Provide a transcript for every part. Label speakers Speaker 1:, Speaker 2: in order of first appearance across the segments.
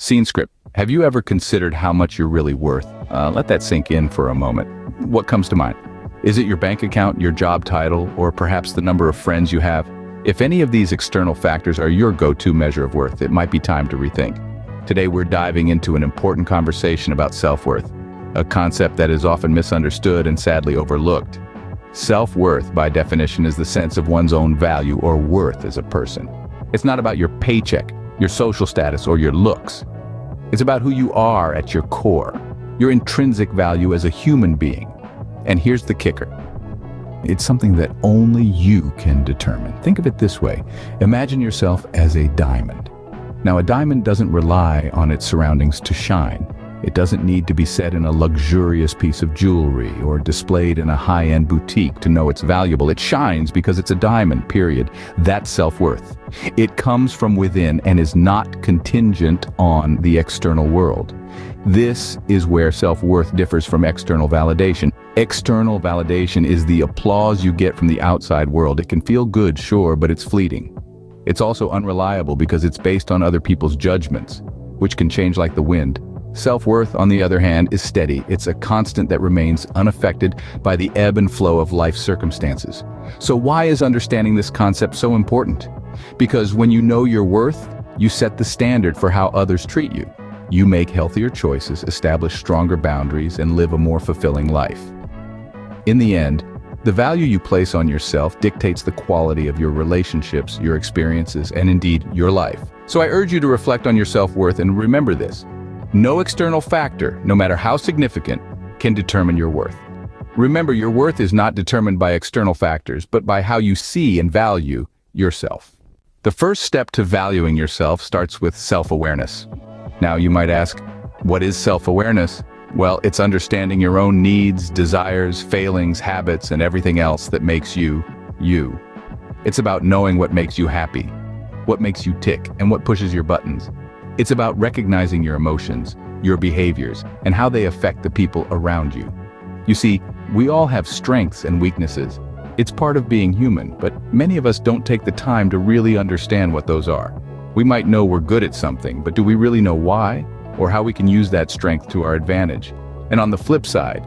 Speaker 1: Scene script. Have you ever considered how much you're really worth? Let that sink in for a moment. What comes to mind? Is it your bank account, your job title, or perhaps the number of friends you have? If any of these external factors are your go-to measure of worth, it might be time to rethink. Today we're diving into an important conversation about self-worth, a concept that is often misunderstood and sadly overlooked. Self-worth, by definition, is the sense of one's own value or worth as a person. It's not about your paycheck, your social status, or your looks. It's about who you are at your core, your intrinsic value as a human being. And here's the kicker. It's something that only you can determine. Think of it this way. Imagine yourself as a diamond. Now, a diamond doesn't rely on its surroundings to shine. It doesn't need to be set in a luxurious piece of jewelry or displayed in a high-end boutique to know it's valuable. It shines because it's a diamond, period. That's self-worth. It comes from within and is not contingent on the external world. This is where self-worth differs from external validation. External validation is the applause you get from the outside world. It can feel good, sure, but it's fleeting. It's also unreliable because it's based on other people's judgments, which can change like the wind. Self-worth, on the other hand, is steady. It's a constant that remains unaffected by the ebb and flow of life circumstances. So why is understanding this concept so important? Because when you know your worth, you set the standard for how others treat you. You make healthier choices, establish stronger boundaries, and live a more fulfilling life. In the end, the value you place on yourself dictates the quality of your relationships, your experiences, and indeed, your life. So I urge you to reflect on your self-worth and remember this. No external factor, no matter how significant, can determine your worth. Remember, your worth is not determined by external factors, but by how you see and value yourself. The first step to valuing yourself starts with self-awareness. Now, you might ask, what is self-awareness? Well, it's understanding your own needs, desires, failings, habits, and everything else that makes you, you. It's about knowing what makes you happy, what makes you tick, and what pushes your buttons. It's about recognizing your emotions, your behaviors, and how they affect the people around you. You see, we all have strengths and weaknesses. It's part of being human, but many of us don't take the time to really understand what those are. We might know we're good at something, but do we really know why, or how we can use that strength to our advantage? And on the flip side,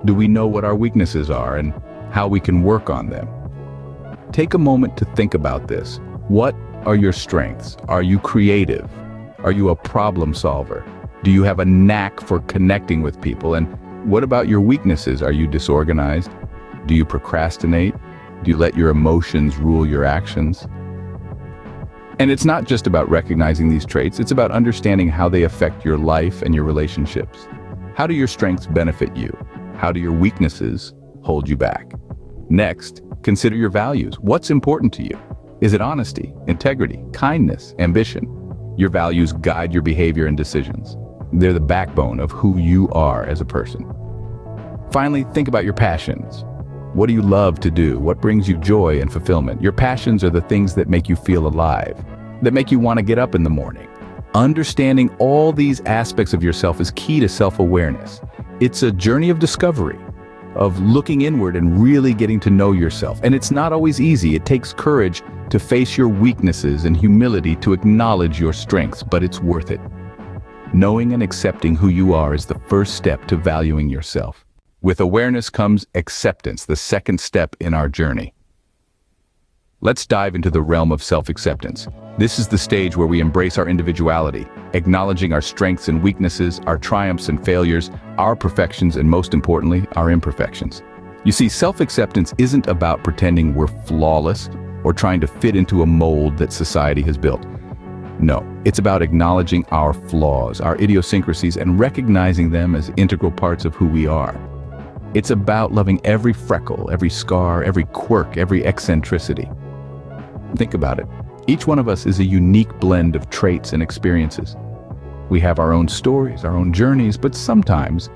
Speaker 1: do we know what our weaknesses are and how we can work on them? Take a moment to think about this. What are your strengths? Are you creative? Are you a problem solver? Do you have a knack for connecting with people? And what about your weaknesses? Are you disorganized? Do you procrastinate? Do you let your emotions rule your actions? And it's not just about recognizing these traits, it's about understanding how they affect your life and your relationships. How do your strengths benefit you? How do your weaknesses hold you back? Next, consider your values. What's important to you? Is it honesty, integrity, kindness, ambition? Your values guide your behavior and decisions. They're the backbone of who you are as a person. Finally, think about your passions. What do you love to do? What brings you joy and fulfillment? Your passions are the things that make you feel alive, that make you want to get up in the morning. Understanding all these aspects of yourself is key to self-awareness. It's a journey of discovery, of looking inward and really getting to know yourself. And it's not always easy. It takes courage to face your weaknesses and humility to acknowledge your strengths, but it's worth it. Knowing and accepting who you are is the first step to valuing yourself. With awareness comes acceptance, the second step in our journey. Let's dive into the realm of self-acceptance. This is the stage where we embrace our individuality, acknowledging our strengths and weaknesses, our triumphs and failures, our perfections, and most importantly, our imperfections. You see, self-acceptance isn't about pretending we're flawless or trying to fit into a mold that society has built. No, it's about acknowledging our flaws, our idiosyncrasies, and recognizing them as integral parts of who we are. It's about loving every freckle, every scar, every quirk, every eccentricity. Think about it. Each one of us is a unique blend of traits and experiences. We have our own stories, our own journeys, but sometimes,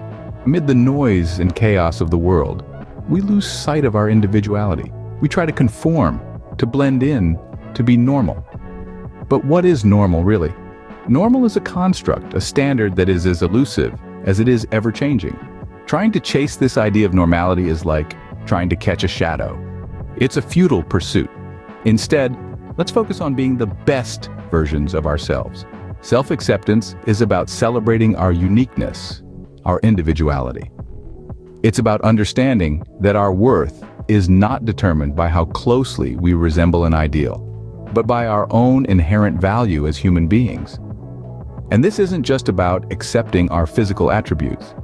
Speaker 1: amid the noise and chaos of the world, we lose sight of our individuality. We try to conform, to blend in, to be normal. But what is normal, really? Normal is a construct, a standard that is as elusive as it is ever-changing. Trying to chase this idea of normality is like trying to catch a shadow. It's a futile pursuit. Instead, let's focus on being the best versions of ourselves. Self-acceptance is about celebrating our uniqueness, our individuality. It's about understanding that our worth is not determined by how closely we resemble an ideal, but by our own inherent value as human beings. And this isn't just about accepting our physical attributes.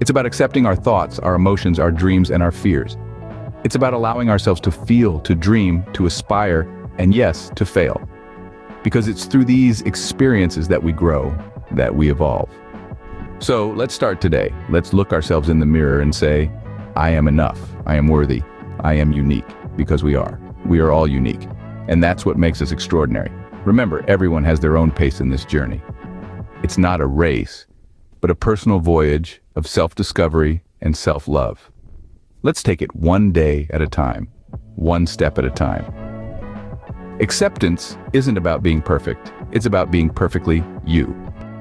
Speaker 1: It's about accepting our thoughts, our emotions, our dreams, and our fears. It's about allowing ourselves to feel, to dream, to aspire, and yes, to fail. Because it's through these experiences that we grow, that we evolve. So let's start today. Let's look ourselves in the mirror and say, I am enough, I am worthy, I am unique, because we are. We are all unique. And that's what makes us extraordinary. Remember, everyone has their own pace in this journey. It's not a race, but a personal voyage of self-discovery and self-love. Let's take it one day at a time, one step at a time. Acceptance isn't about being perfect, it's about being perfectly you.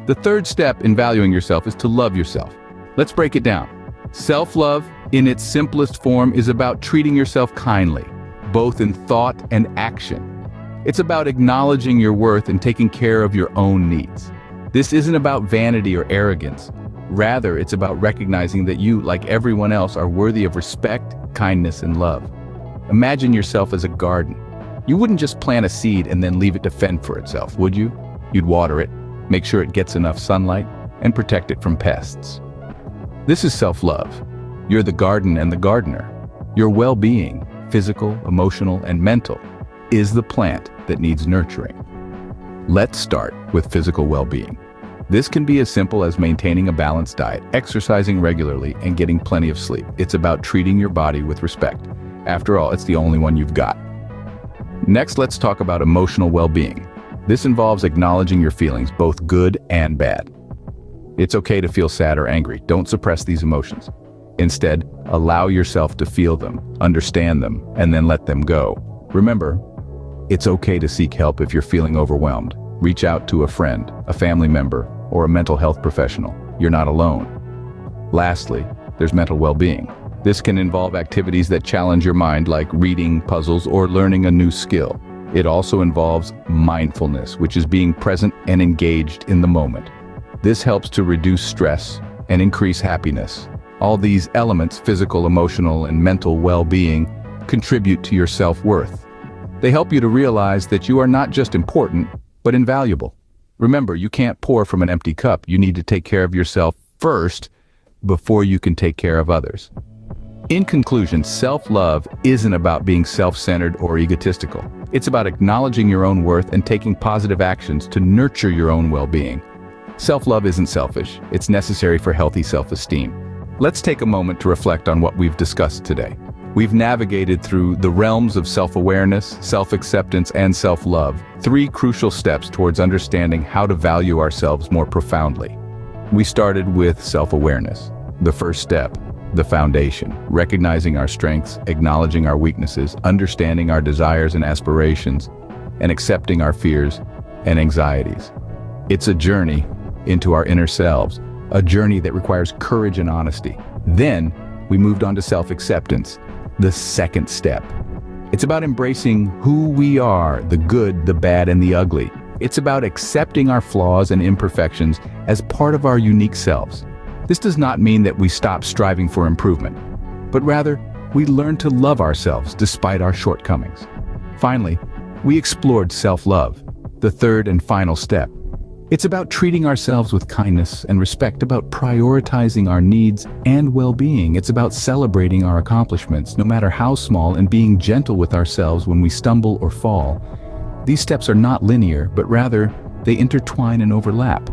Speaker 1: The third step in valuing yourself is to love yourself. Let's break it down. Self-love, in its simplest form, is about treating yourself kindly, both in thought and action. It's about acknowledging your worth and taking care of your own needs. This isn't about vanity or arrogance. Rather, it's about recognizing that you, like everyone else, are worthy of respect, kindness, and love. Imagine yourself as a garden. You wouldn't just plant a seed and then leave it to fend for itself, would you? You'd water it, make sure it gets enough sunlight, and protect it from pests. This is self-love. You're the garden and the gardener. Your well-being, physical, emotional, and mental, is the plant that needs nurturing. Let's start with physical well-being. This can be as simple as maintaining a balanced diet, exercising regularly, and getting plenty of sleep. It's about treating your body with respect. After all, it's the only one you've got. Next, let's talk about emotional well-being. This involves acknowledging your feelings, both good and bad. It's okay to feel sad or angry. Don't suppress these emotions. Instead, allow yourself to feel them, understand them, and then let them go. Remember, it's okay to seek help if you're feeling overwhelmed. Reach out to a friend, a family member, or a mental health professional. You're not alone. Lastly, there's mental well-being. This can involve activities that challenge your mind, like reading, puzzles, or learning a new skill. It also involves mindfulness, which is being present and engaged in the moment. This helps to reduce stress and increase happiness. All these elements, physical, emotional, and mental well-being, contribute to your self-worth. They help you to realize that you are not just important, but invaluable. Remember, you can't pour from an empty cup. You need to take care of yourself first before you can take care of others. In conclusion, self-love isn't about being self-centered or egotistical. It's about acknowledging your own worth and taking positive actions to nurture your own well-being. Self-love isn't selfish. It's necessary for healthy self-esteem. Let's take a moment to reflect on what we've discussed today. We've navigated through the realms of self-awareness, self-acceptance, and self-love, 3 crucial steps towards understanding how to value ourselves more profoundly. We started with self-awareness, the first step, the foundation, recognizing our strengths, acknowledging our weaknesses, understanding our desires and aspirations, and accepting our fears and anxieties. It's a journey into our inner selves, a journey that requires courage and honesty. Then we moved on to self-acceptance, the second step. It's about embracing who we are, the good, the bad, and the ugly. It's about accepting our flaws and imperfections as part of our unique selves. This does not mean that we stop striving for improvement, but rather, we learn to love ourselves despite our shortcomings. Finally, we explored self-love, the third and final step. It's about treating ourselves with kindness and respect, about prioritizing our needs and well-being. It's about celebrating our accomplishments, no matter how small, and being gentle with ourselves when we stumble or fall. These steps are not linear, but rather, they intertwine and overlap,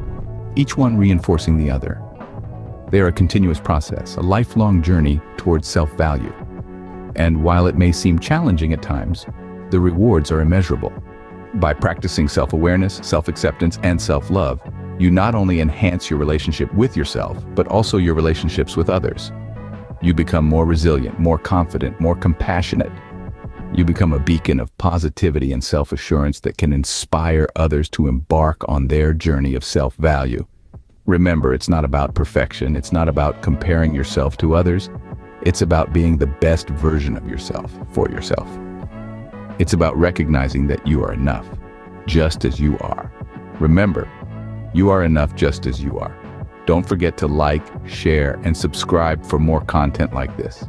Speaker 1: each one reinforcing the other. They are a continuous process, a lifelong journey towards self-value. And while it may seem challenging at times, the rewards are immeasurable. By practicing self-awareness, self-acceptance, and self-love, you not only enhance your relationship with yourself, but also your relationships with others. You become more resilient, more confident, more compassionate. You become a beacon of positivity and self-assurance that can inspire others to embark on their journey of self-value. Remember, it's not about perfection. It's not about comparing yourself to others. It's about being the best version of yourself for yourself. It's about recognizing that you are enough, just as you are. Remember, You are enough just as you are. Don't forget to like, share, and subscribe for more content like this.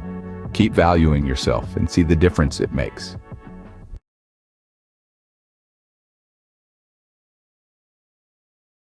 Speaker 1: Keep valuing yourself and see the difference it makes.